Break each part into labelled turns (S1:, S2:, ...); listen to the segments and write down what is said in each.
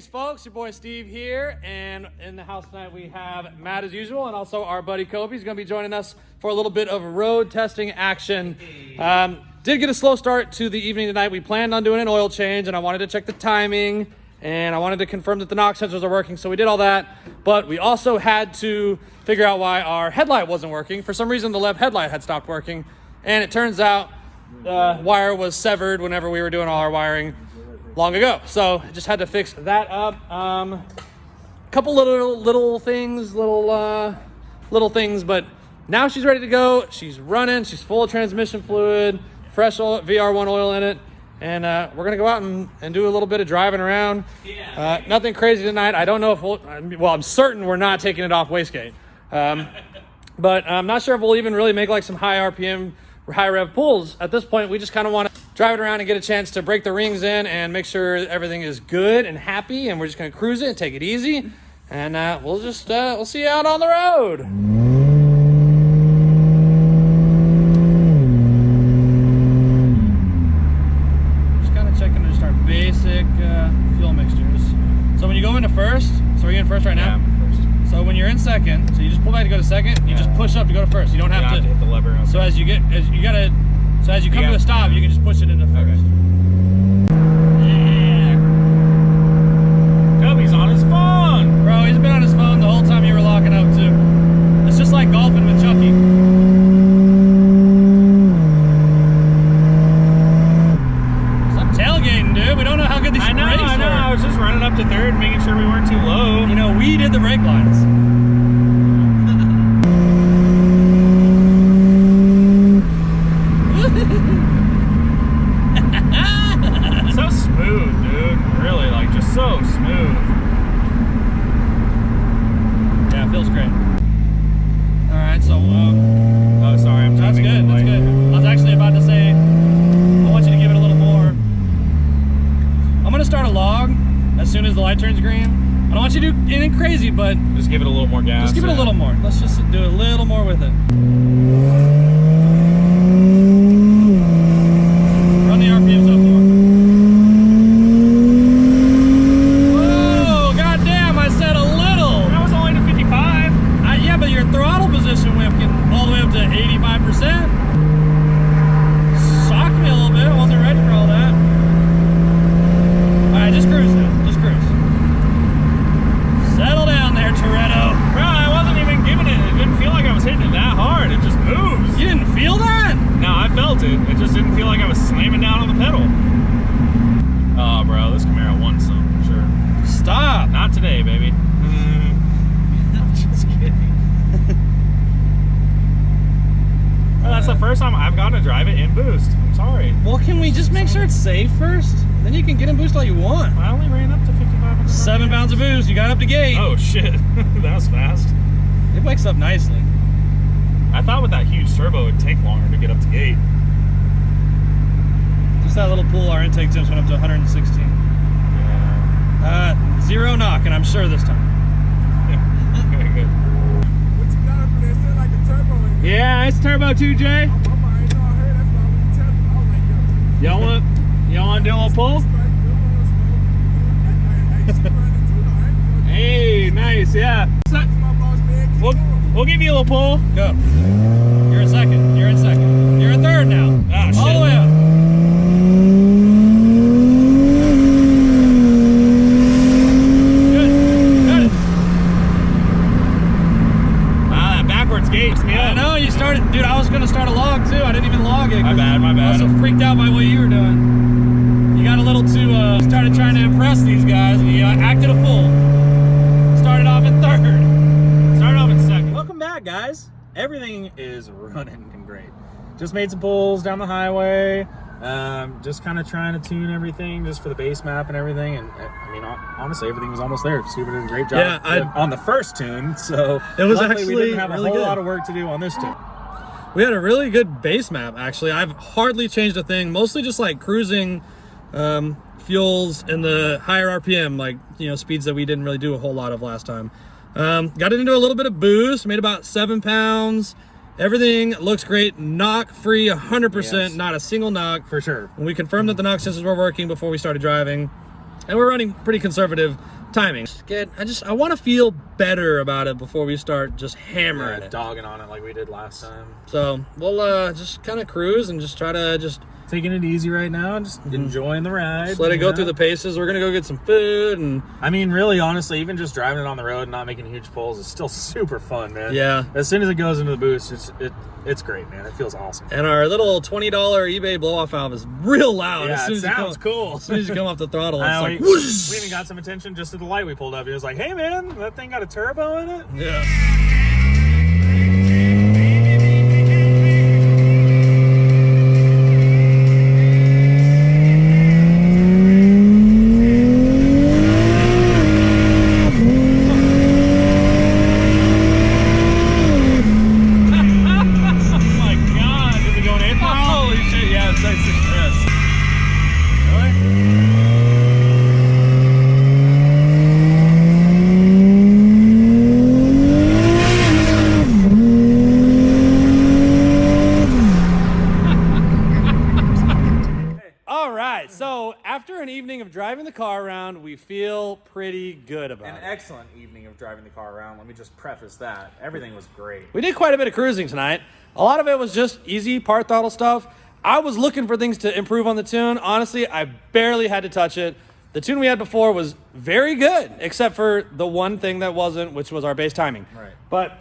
S1: Greetings, folks. Your boy Steve here, and in the house tonight we have Matt as usual, and also our buddy Kobe is going to be joining us for a little bit of road testing action. Did get a slow start to the evening tonight. We planned on doing an oil change, and I wanted to check the timing, and I wanted to confirm that the knock sensors are working, so we did all that. But we also had to figure out why our headlight wasn't working. For some reason, the left headlight had stopped working, and it turns out the wire was severed whenever we were doing all our wiring long ago. So just had to fix that up. Couple little things, little things, but now she's ready to go. She's running. She's full of transmission fluid, fresh oil, VR1 oil in it, and we're gonna go out and do a little bit of driving around. Nothing crazy tonight. I don't know if I'm certain we're not taking it off wastegate, but I'm not sure if we'll even really make like some high RPM, high rev pulls. At this point, we just kind of want to drive it around and get a chance to break the rings in and make sure everything is good and happy, and we're just going to cruise it and take it easy, and we'll see you out on the road. Just kind of checking just our basic fuel mixtures. So when you go into first, so are you in first right now?
S2: Yeah, I'm in first.
S1: So when you're in second, so you just pull back to go to second, you just push up to go to first. You don't have to
S2: hit the lever. Okay.
S1: So as you come to a stop, you can just push it into first.
S2: Okay. Yeah. Toby's on his phone.
S1: Bro, he's been on his phone the whole time you were locking up too. It's just like golfing with Chucky. Stop tailgating, dude. We don't know how good these brakes are.
S2: I know. I was just running up to third, making sure we weren't too low.
S1: You know, we did the brake lines.
S2: So smooth, dude. Really, like, just so smooth.
S1: Yeah, it feels great. All right, so
S2: oh, sorry, I'm
S1: that's
S2: driving
S1: good.
S2: the
S1: That's
S2: light.
S1: good. I was actually about to say, I want you to give it a little more. I'm gonna start a log as soon as the light turns green. I don't want you to do anything crazy, but
S2: Just give it a little more gas.
S1: just give it a little more. Let's just do a little more with it. Run the RPMs up more. Whoa, goddamn, I said a little.
S2: That was only to 55.
S1: Yeah, but your throttle position went all the way up to 85%. Shocked me a little bit. I wasn't ready for all that. All right, just cruise now. Just cruise. Settle down there, Toretto.
S2: Bro, I wasn't even giving it. It didn't feel like I was hitting it that hard. It just moves.
S1: You didn't feel that?
S2: No, I felt it. It just didn't feel like I was slamming down on the pedal. Oh, bro, this Camaro won some for sure.
S1: Stop.
S2: Not today, baby. I'm just kidding. Well, that's the first time I've gotten to drive it in boost. I'm sorry.
S1: Well, can we just make sure it's safe first? Then you can get in boost all you want.
S2: I only ran up to 55.
S1: 7 pounds of boost. You got up to gate.
S2: Oh, shit. That was fast.
S1: It wakes up nicely.
S2: I thought with that huge turbo it'd take longer to get up to gate.
S1: Just that little pull, our intake temps went up to 116.
S2: Yeah.
S1: 0 knock, and I'm sure this time.
S2: Very good.
S3: What you got up there? Sound like a turbo in there.
S2: Yeah, it's turbo too, Jay.
S3: My mama ain't know I heard. That's why we tell them. I was like, yo.
S2: Y'all want to do a little pull? Hey, nice, yeah. We'll give you a little pull.
S1: Go. You're in second. You're in second. You're in third now.
S2: Ah, shit.
S1: All the way up. Good. Got it.
S2: Ah, that backwards gates me
S1: I
S2: up.
S1: know you started, dude. I was gonna start a log too. I didn't even log it.
S2: My bad.
S1: I was so freaked out by what you were doing. You got a little too. Started trying to impress these guys, and you acted a fool. Started off in third.
S2: Started off in second.
S4: Welcome back, guys. Everything is running great. Just made some pulls down the highway. Just kind of trying to tune everything just for the base map and everything. And I mean, honestly, everything was almost there. Stupid did a great job on the first tune. So
S1: It was
S4: luckily
S1: actually
S4: we didn't have
S1: really
S4: a whole
S1: good.
S4: lot of work to do on this tune.
S1: We had a really good base map, actually. I've hardly changed a thing. Mostly just like cruising fuels in the higher RPM, like, you know, speeds that we didn't really do a whole lot of last time. Got it into a little bit of boost, made about 7 pounds. Everything looks great, knock free, 100%,
S4: Yes.
S1: not a single knock.
S4: For sure.
S1: When we confirmed that the knock sensors were working before we started driving. and we're running pretty conservative timing. I want to feel better about it before we start just hammering it.
S4: Dogging on it like we did last time.
S1: So we'll just kind of cruise and just try to just
S4: taking it easy right now, just enjoying the ride.
S1: Just let it go through the paces. We're gonna go get some food, and
S4: I mean, really, honestly, even just driving it on the road and not making huge pulls is still super fun, man.
S1: Yeah.
S4: As soon as it goes into the boost, it's great, man. It feels awesome.
S1: And our little $20 eBay blow-off valve is real loud.
S4: Yeah, it sounds cool.
S1: As soon as you come off the throttle, it's like
S4: we
S1: whoosh.
S4: even got some attention just to the light we pulled up. He was like, "Hey, man, that thing got a turbo in it."
S1: Yeah. So after an evening of driving the car around, we feel pretty good about it.
S4: An excellent evening of driving the car around. Let me just preface that. Everything was great.
S1: We did quite a bit of cruising tonight. A lot of it was just easy part throttle stuff. I was looking for things to improve on the tune. Honestly, I barely had to touch it. The tune we had before was very good, except for the one thing that wasn't, which was our base timing.
S4: Right.
S1: But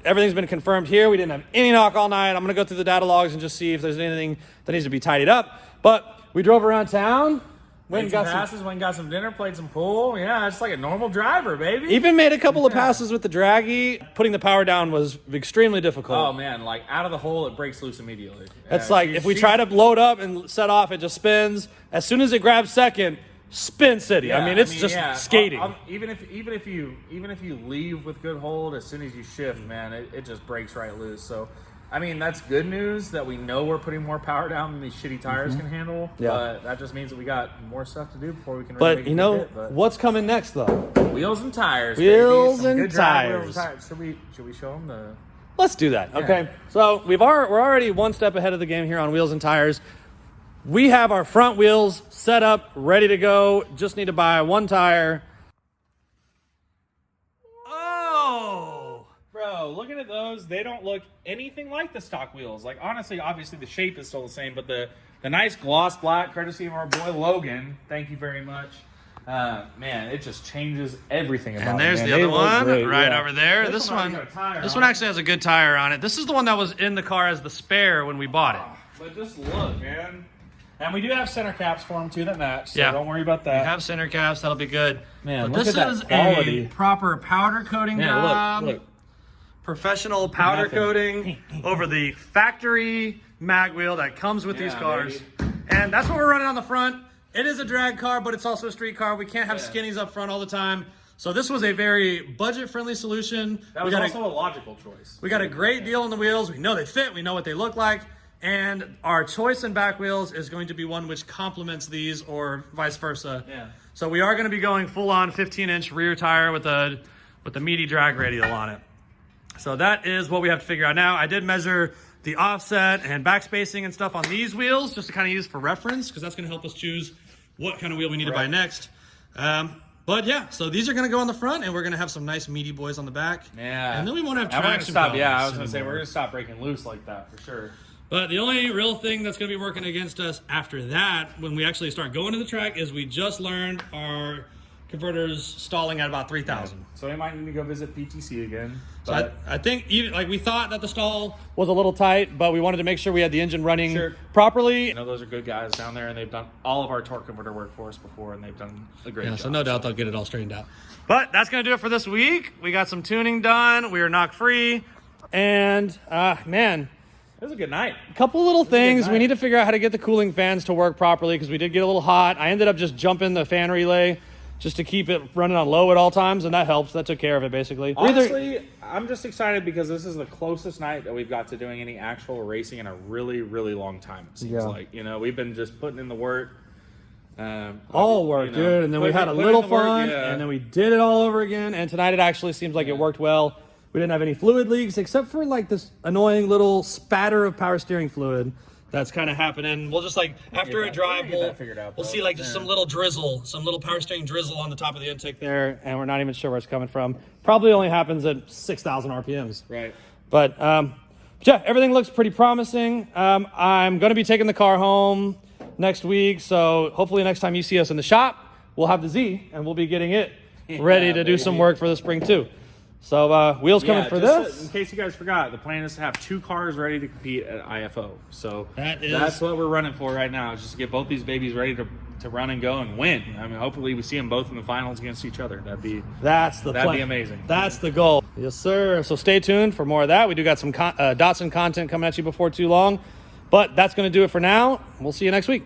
S1: everything's been confirmed here. We didn't have any knock all night. I'm going to go through the data logs and just see if there's anything that needs to be tidied up. But we drove around town, went and
S4: got some dinner, played some pool. Yeah, it's like a normal driver, baby.
S1: Even made a couple of passes with the draggy. Putting the power down was extremely difficult.
S4: Oh man, like out of the hole, it breaks loose immediately.
S1: It's like if we try to load up and set off, it just spins. As soon as it grabs second, spin city.
S4: Yeah,
S1: I mean, it's just skating.
S4: Even if you leave with good hold, as soon as you shift, man, it just breaks right loose. So, I mean, that's good news that we know we're putting more power down than these shitty tires can handle. Yeah. But that just means that we got more stuff to do before we can really make a good hit. But
S1: what's coming next, though?
S4: Wheels and tires.
S1: Wheels
S4: baby.
S1: and tires.
S4: Should we show them the...
S1: Let's do that. Yeah. Okay. So we're already one step ahead of the game here on wheels and tires. We have our front wheels set up, ready to go. Just need to buy one tire. Oh!
S4: Bro, looking at those, they don't look anything like the stock wheels. Like, honestly, obviously the shape is still the same, but the nice gloss black, courtesy of our boy Logan, thank you very much. Man, it just changes everything about it.
S1: And there's the other one right over there. This one actually has a good tire on it. This is the one that was in the car as the spare when we bought it.
S4: But just look, man. And we do have center caps for them too that match, so don't worry about that.
S1: We have center caps, that'll be good.
S4: Man,
S1: but
S4: look at that quality.
S1: This is a proper powder coating job. Look. Professional powder coating over the factory mag wheel that comes with these cars. Baby. And that's what we're running on the front. It is a drag car, but it's also a street car. We can't have skinnies up front all the time. So this was a very budget-friendly solution.
S4: That was also a logical choice.
S1: We got a great deal on the wheels. We know they fit. We know what they look like. And our choice in back wheels is going to be one which complements these or vice versa. Yeah. So we are going to be going full-on 15-inch rear tire with a meaty drag radial on it. So that is what we have to figure out now. I did measure the offset and back spacing and stuff on these wheels just to kind of use for reference because that's going to help us choose what kind of wheel we need to buy next. But yeah, so these are going to go on the front and we're going to have some nice meaty boys on the back. Yeah. And then we won't have traction.
S4: I was going to say, we're going to stop breaking loose like that for sure.
S1: But the only real thing that's going to be working against us after that, when we actually start going to the track, is we just learned our converters stalling at about 3,000.
S4: So we might need to go visit PTC again.
S1: So I think we thought that the stall was a little tight, but we wanted to make sure we had the engine running properly.
S4: You know, those are good guys down there, and they've done all of our torque converter work for us before, and they've done a great job.
S1: So no doubt they'll get it all straightened out. But that's going to do it for this week. We got some tuning done. We are knock free. And, man...
S4: It was a good night.
S1: A couple little things. We need to figure out how to get the cooling fans to work properly because we did get a little hot. I ended up just jumping the fan relay just to keep it running on low at all times, and that helps. That took care of it, basically.
S4: Honestly, I'm just excited because this is the closest night that we've got to doing any actual racing in a really, really long time, it seems like. You know, we've been just putting in the work.
S1: All work, dude. And then we had a little fun, and then we did it all over again. And tonight it actually seems like it worked well. We didn't have any fluid leaks except for like this annoying little spatter of power steering fluid that's kind of happening. We'll just like after a drive,
S4: get that figured out,
S1: we'll
S4: though.
S1: see like just
S4: Yeah.
S1: some little drizzle, some little power steering drizzle on the top of the intake there, and we're not even sure where it's coming from. Probably only happens at 6,000 RPMs.
S2: Right.
S1: But yeah, everything looks pretty promising. I'm going to be taking the car home next week, so hopefully next time you see us in the shop, we'll have the Z, and we'll be getting it ready to do some work for the spring too. So wheels coming for
S4: just,
S1: this.
S4: in case you guys forgot, the plan is to have 2 cars ready to compete at IFO. So
S1: That is-
S4: that's what we're running for right now, is just to get both these babies ready to run and go and win. I mean, hopefully we see them both in the finals against each other. That'd be
S1: That'd
S4: be
S1: plan.
S4: amazing.
S1: That's the goal. Yes, sir. So stay tuned for more of that. We do got some Datsun content coming at you before too long. But that's going to do it for now. We'll see you next week.